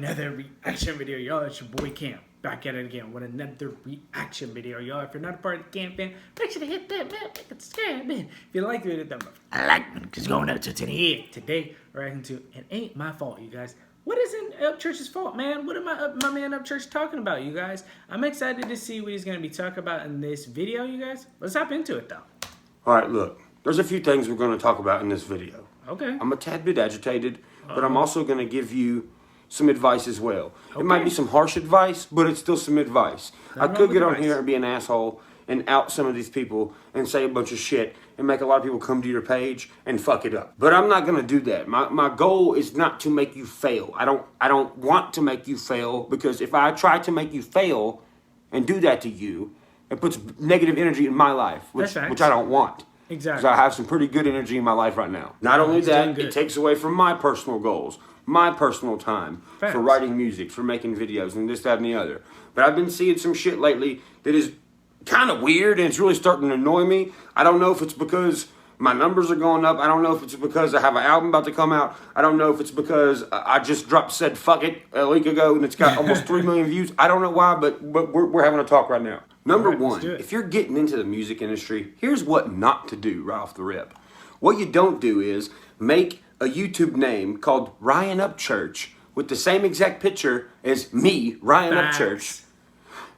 another reaction video, y'all. It's your boy Cam, back at it again with another reaction video, y'all. If you're not a part of the Cam fan, make sure to hit that bell, make it subscribe, man. If you like it, hit that bell. I like it, because going up to today. Today, we're reacting to It Ain't My Fault, you guys. What is in Upchurch's fault, man? What am my man Upchurch talking about, you guys? I'm excited to see what he's going to be talking about in this video, you guys. Let's hop into it, though. All right, look. There's a few things we're going to talk about in this video. Okay. I'm a tad bit agitated, but I'm also going to give you some advice as well. Okay. It might be some harsh advice, but it's still some advice. I could get on here and be an asshole and out some of these people and say a bunch of shit and make a lot of people come to your page and fuck it up. But I'm not going to do that. My goal is not to make you fail. I don't want to make you fail, because if I try to make you fail and do that to you, it puts negative energy in my life, which I don't want. Exactly. Because I have some pretty good energy in my life right now. Not only that, it takes away from my personal goals, my personal time for writing music, for making videos, and this, that, and the other. But I've been seeing some shit lately that is kind of weird, and it's really starting to annoy me. I don't know if it's because my numbers are going up. I don't know if it's because I have an album about to come out. I don't know if it's because I just said fuck it a week ago and it's got almost 3 million views. I don't know why, but we're having a talk right now. Number one, if you're getting into the music industry, here's what not to do right off the rip. What you don't do is make a YouTube name called Ryan Upchurch with the same exact picture as me, Ryan Upchurch,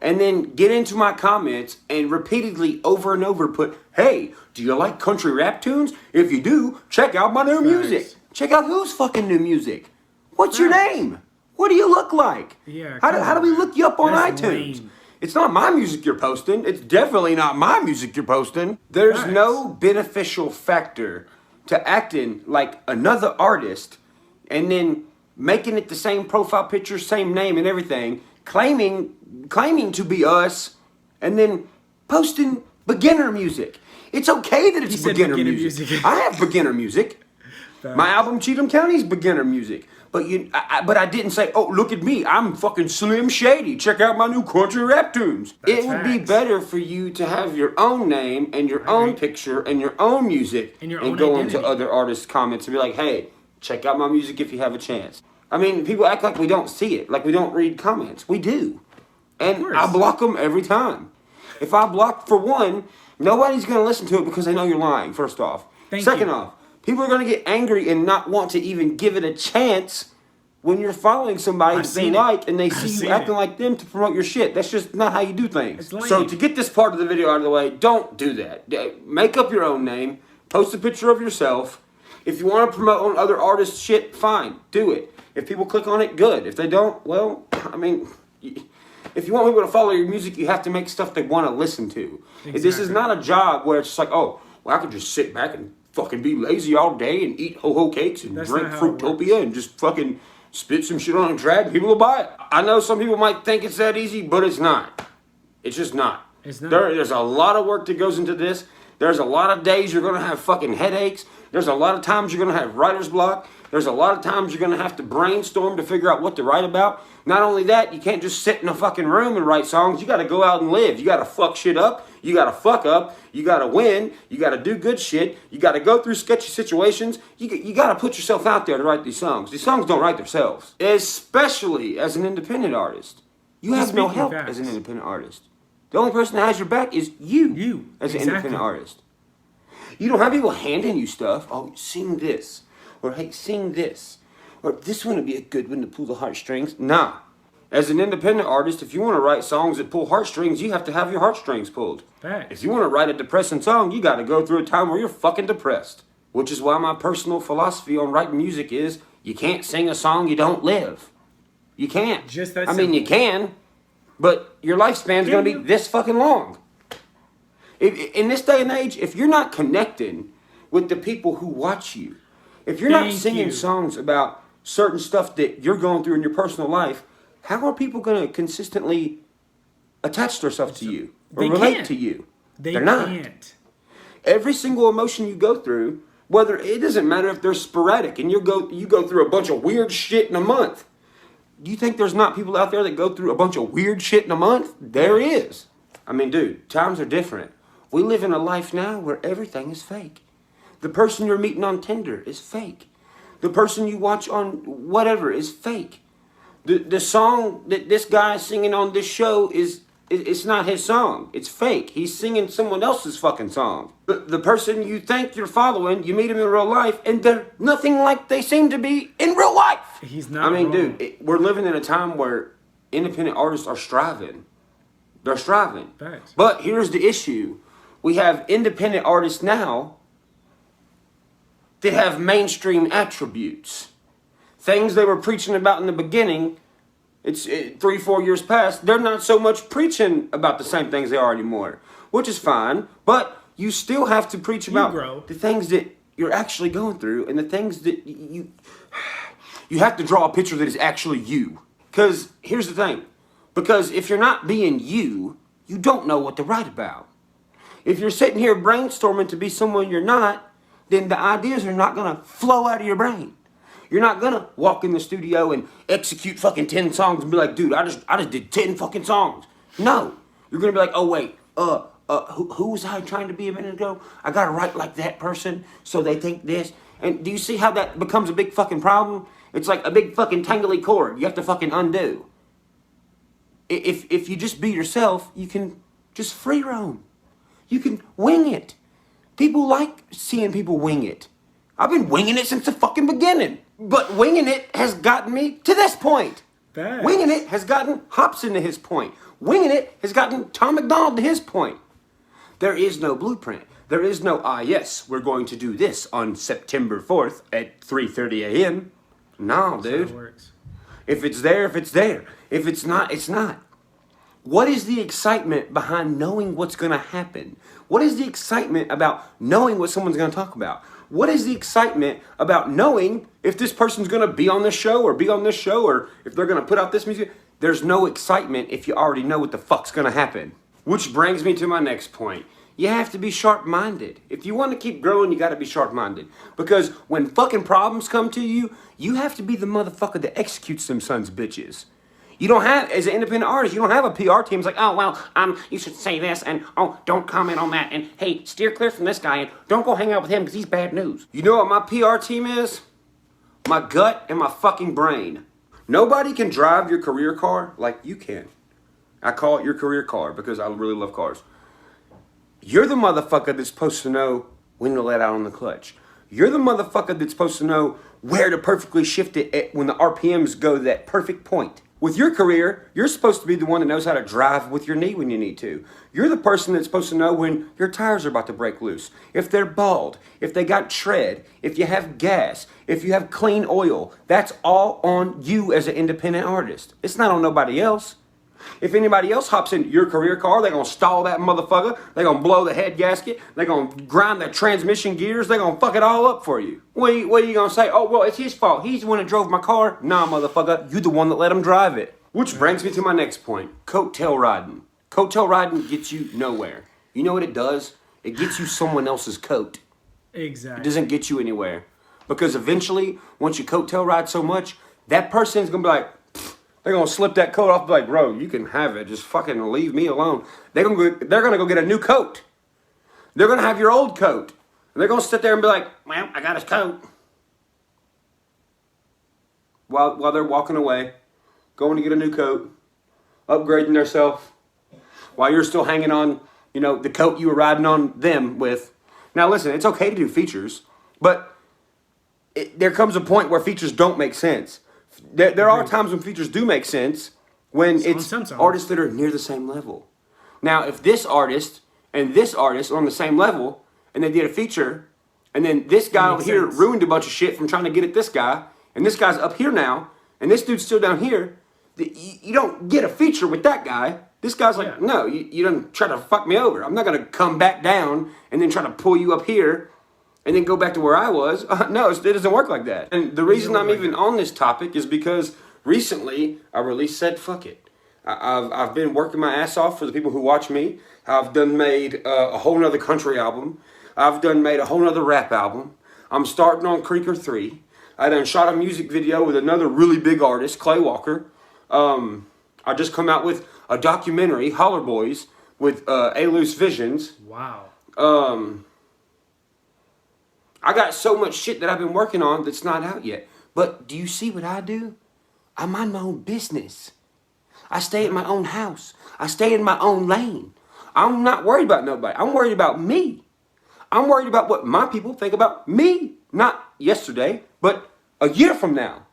and then get into my comments and repeatedly over and over put, hey, do you like country rap tunes? If you do, check out my new music. Check out whose fucking new music? What's your name? What do you look like? Yeah, how do we look you up on iTunes? Lame. It's not my music you're posting. It's definitely not my music you're posting. There's no beneficial factor to acting like another artist and then making it the same profile picture, same name and everything, claiming to be us, and then posting beginner music. It's okay that it's beginner music. I have beginner music. My album Cheatham County is beginner music. But I didn't say, oh, look at me, I'm fucking Slim Shady. Check out my new country rap tunes. It would be better for you to have your own name and your own picture and your own music and go into other artists' comments and be like, hey, check out my music if you have a chance. I mean, people act like we don't see it, like we don't read comments. We do. And I block them every time. If I block for one, nobody's going to listen to it because they know you're lying, first off. Second off, people are going to get angry and not want to even give it a chance when you're following somebody that they like and they see you acting like them to promote your shit. That's just not how you do things. So to get this part of the video out of the way, don't do that. Make up your own name. Post a picture of yourself. If you want to promote on other artists' shit, fine. Do it. If people click on it, good. If they don't, well, I mean, if you want people to follow your music, you have to make stuff they want to listen to. Exactly. This is not a job where it's just like, oh, well, I could just sit back and fucking be lazy all day and eat ho-ho cakes and drink Fruitopia and just fucking spit some shit on a track. People will buy it. I know some people might think it's that easy, but it's not. It's just not. It's not. There's a lot of work that goes into this. There's a lot of days you're going to have fucking headaches. There's a lot of times you're going to have writer's block. There's a lot of times you're going to have to brainstorm to figure out what to write about. Not only that, you can't just sit in a fucking room and write songs. You got to go out and live. You got to fuck shit up. You got to fuck up. You got to win. You got to do good shit. You got to go through sketchy situations. You got to put yourself out there to write these songs. These songs don't write themselves. Especially as an independent artist. You have no help as an independent artist. The only person that has your back is you as an independent artist. You don't have people handing you stuff. Oh, sing this. Or, hey, sing this. Or, this one would be a good one to pull the heartstrings. Nah. As an independent artist, if you want to write songs that pull heartstrings, you have to have your heartstrings pulled. If you want to write a depressing song, you got to go through a time where you're fucking depressed. Which is why my personal philosophy on writing music is, you can't sing a song you don't live. You can't. Just that I mean, you can, but your lifespan's going to be this fucking long. In this day and age, if you're not connecting with the people who watch you, if you're not singing songs about certain stuff that you're going through in your personal life, how are people going to consistently attach themselves to you or relate to you? They're not. Every single emotion you go through, whether it doesn't matter if they're sporadic and you go through a bunch of weird shit in a month. Do you think there's not people out there that go through a bunch of weird shit in a month? There is. I mean, dude, times are different. We live in a life now where everything is fake. The person you're meeting on Tinder is fake. The person you watch on whatever is fake. The song that this guy is singing on this show it's not his song. It's fake. He's singing someone else's fucking song. The person you think you're following, you meet him in real life, and they're nothing like they seem to be in real life. He's not wrong. Dude, we're living in a time where independent artists are striving. They're striving. Thanks. But here's the issue. We have independent artists now that have mainstream attributes. Things they were preaching about in the beginning, 3-4 years past, they're not so much preaching about the same things they are anymore, which is fine, but you still have to preach about the things that you're actually going through and the things that you have to draw a picture that is actually you. Because here's the thing, because if you're not being you, you don't know what to write about. If you're sitting here brainstorming to be someone you're not, then the ideas are not going to flow out of your brain. You're not gonna walk in the studio and execute fucking 10 songs and be like, dude, I just did 10 fucking songs. No. You're gonna be like, oh wait, who was I trying to be a minute ago? I gotta write like that person so they think this. And do you see how that becomes a big fucking problem? It's like a big fucking tangly cord you have to fucking undo. If you just be yourself, you can just free roam. You can wing it. People like seeing people wing it. I've been winging it since the fucking beginning. But winging it has gotten me to this point. Thanks. Winging it has gotten Hobson to his point. Winging it has gotten Tom McDonald to his point. There is no blueprint. There is no, yes, we're going to do this on September 4th at 3:30 a.m. No, dude. That's how it works. If it's there, if it's there. If it's not, it's not. What is the excitement behind knowing what's going to happen? What is the excitement about knowing what someone's going to talk about? What is the excitement about knowing if this person's going to be on this show or be on this show or if they're going to put out this music? There's no excitement if you already know what the fuck's going to happen. Which brings me to my next point. You have to be sharp-minded. If you want to keep growing, you got to be sharp-minded. Because when fucking problems come to you, you have to be the motherfucker that executes them sons of bitches. You don't have, as an independent artist, you don't have a PR team. It's like, oh, well, you should say this, and oh, don't comment on that, and hey, steer clear from this guy, and don't go hang out with him because he's bad news. You know what my PR team is? My gut and my fucking brain. Nobody can drive your career car like you can. I call it your career car because I really love cars. You're the motherfucker that's supposed to know when to let out on the clutch. You're the motherfucker that's supposed to know where to perfectly shift it when the RPMs go to that perfect point. With your career, you're supposed to be the one that knows how to drive with your knee when you need to. You're the person that's supposed to know when your tires are about to break loose, if they're bald, if they got tread, if you have gas, if you have clean oil. That's all on you as an independent artist. It's not on nobody else. If anybody else hops in your career car, they're going to stall that motherfucker. They're going to blow the head gasket. They're going to grind the transmission gears. They're going to fuck it all up for you. What are you going to say? Oh, well, it's his fault. He's the one that drove my car. Nah, motherfucker. You the one that let him drive it. Which brings me to my next point. Coattail riding. Coattail riding gets you nowhere. You know what it does? It gets you someone else's coat. Exactly. It doesn't get you anywhere. Because eventually, once you coattail ride so much, that person's going to be like, they're going to slip that coat off and be like, bro, you can have it. Just fucking leave me alone. They're going to go get a new coat. They're going to have your old coat. And they're going to sit there and be like, well, I got his coat. While they're walking away, going to get a new coat, upgrading themselves, while you're still hanging on, the coat you were riding on them with. Now, listen, it's okay to do features, but there comes a point where features don't make sense. There are times when features do make sense when it's artists that are near the same level. Now, if this artist and this artist are on the same level and they did a feature and then this guy over here ruined a bunch of shit from trying to get at this guy and this guy's up here now and this dude's still down here, you don't get a feature with that guy. This guy's like, no, you don't try to fuck me over. I'm not going to come back down and then try to pull you up here and then go back to where I was. No, it doesn't work like that. And the reason I'm even on this topic is because recently I released Said Fuck It. I've been working my ass off for the people who watch me. I've done made a whole nother country album. I've done made a whole nother rap album. I'm starting on Creeker 3. I done shot a music video with another really big artist, Clay Walker. I just come out with a documentary, Holler Boys, with A-Loose Visions. Wow. I got so much shit that I've been working on that's not out yet. But do you see what I do? I mind my own business. I stay at my own house. I stay in my own lane. I'm not worried about nobody. I'm worried about me. I'm worried about what my people think about me. Not yesterday, but a year from now.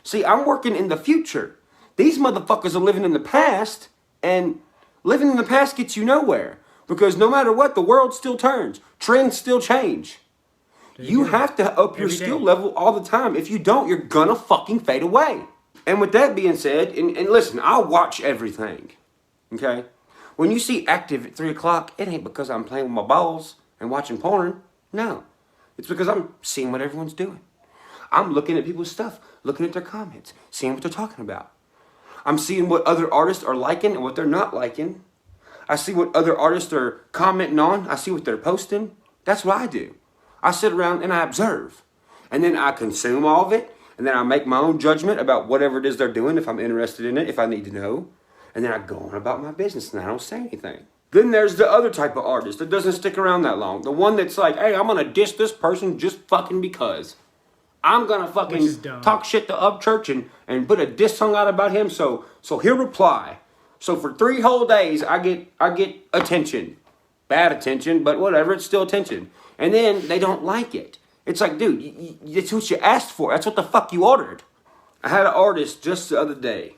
See, I'm working in the future. These motherfuckers are living in the past, and living in the past gets you nowhere. Because no matter what, the world still turns. Trends still change. You have to up your skill level all the time. If you don't, you're gonna fucking fade away. And with that being said, and listen, I'll watch everything. Okay? When you see active at 3 o'clock, it ain't because I'm playing with my balls and watching porn. No. It's because I'm seeing what everyone's doing. I'm looking at people's stuff, looking at their comments, seeing what they're talking about. I'm seeing what other artists are liking and what they're not liking. I see what other artists are commenting on. I see what they're posting. That's what I do. I sit around and I observe. And then I consume all of it. And then I make my own judgment about whatever it is they're doing, if I'm interested in it, if I need to know. And then I go on about my business and I don't say anything. Then there's the other type of artist that doesn't stick around that long. The one that's like, hey, I'm going to diss this person just fucking because. I'm going to fucking talk shit to UPCHURCH and put a diss song out about him so he'll reply. So for 3 whole days, I get attention. Bad attention, but whatever, it's still attention. And then they don't like it. It's like, dude, it's what you asked for. That's what the fuck you ordered. I had an artist just the other day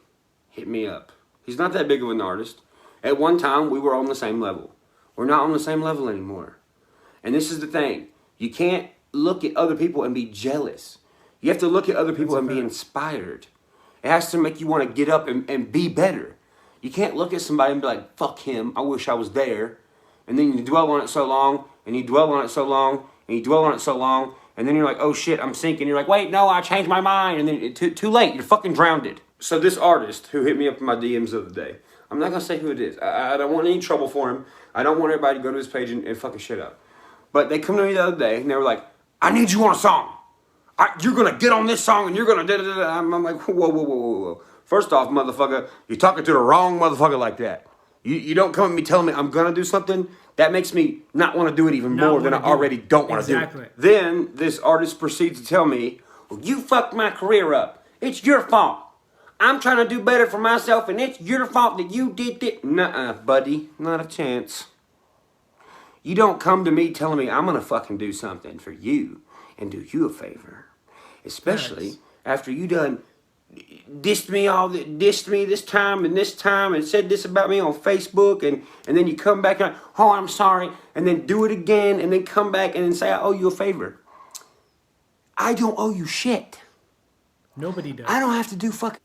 hit me up. He's not that big of an artist. At one time, we were on the same level. We're not on the same level anymore. And this is the thing. You can't look at other people and be jealous. You have to look at other people and be inspired. It has to make you want to get up and be better. You can't look at somebody and be like, fuck him, I wish I was there. And then you dwell on it so long, and you dwell on it so long, and you dwell on it so long, and then you're like, oh shit, I'm sinking. You're like, wait, no, I changed my mind. And then too late, you're fucking drowned. So this artist who hit me up in my DMs the other day, I'm not going to say who it is. I don't want any trouble for him. I don't want everybody to go to his page and fucking shit up. But they come to me the other day, and they were like, I need you on a song. You're going to get on this song, and you're going to da-da-da-da. I'm like, whoa. First off, motherfucker, you're talking to the wrong motherfucker like that. You don't come at me telling me I'm going to do something. That makes me not want to do it even more than I already don't want to do it. Then this artist proceeds to tell me, well, you fucked my career up. It's your fault. I'm trying to do better for myself, and it's your fault that you did it. Nuh-uh, buddy. Not a chance. You don't come to me telling me I'm going to fucking do something for you and do you a favor. Especially after you done dissed me this time and said this about me on Facebook, and then you come back and oh, I'm sorry, and then do it again, and then come back and then say I owe you a favor. I don't owe you shit. Nobody does. I don't have to do fucking.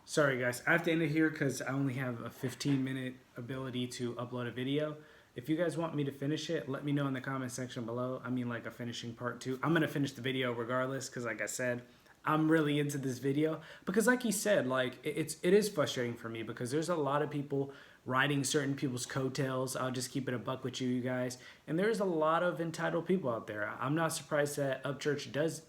Sorry guys, I have to end it here because I only have a 15-minute ability to upload a video. If you guys want me to finish it, let me know in the comment section below. I mean, like a finishing part 2. I'm gonna finish the video regardless because, like I said, I'm really into this video because, like he said, like it is frustrating for me because there's a lot of people riding certain people's coattails. I'll just keep it a buck with you guys, and there's a lot of entitled people out there. I'm not surprised that UPCHURCH does.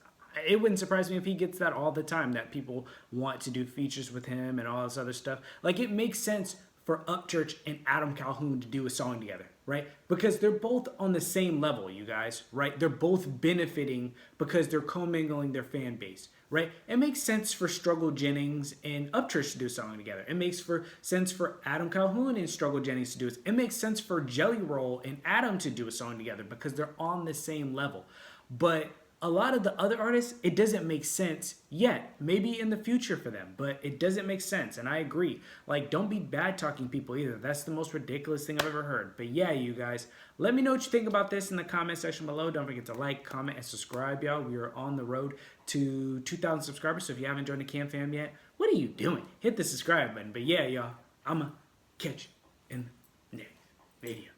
It wouldn't surprise me if he gets that all the time, that people want to do features with him and all this other stuff. Like, it makes sense for UPCHURCH and Adam Calhoun to do a song together, right? Because they're both on the same level, you guys, right? They're both benefiting because they're commingling their fan base, right? It makes sense for Struggle Jennings and UPCHURCH to do a song together. It makes sense for Adam Calhoun and Struggle Jennings to do it. It makes sense for Jelly Roll and Adam to do a song together because they're on the same level. But a lot of the other artists, it doesn't make sense yet. Maybe in the future for them, but it doesn't make sense. And I agree. Like, don't be bad-talking people either. That's the most ridiculous thing I've ever heard. But yeah, you guys, let me know what you think about this in the comment section below. Don't forget to like, comment, and subscribe, y'all. We are on the road to 2,000 subscribers. So if you haven't joined the Cam Fam yet, what are you doing? Hit the subscribe button. But yeah, y'all, I'ma catch you in the next video.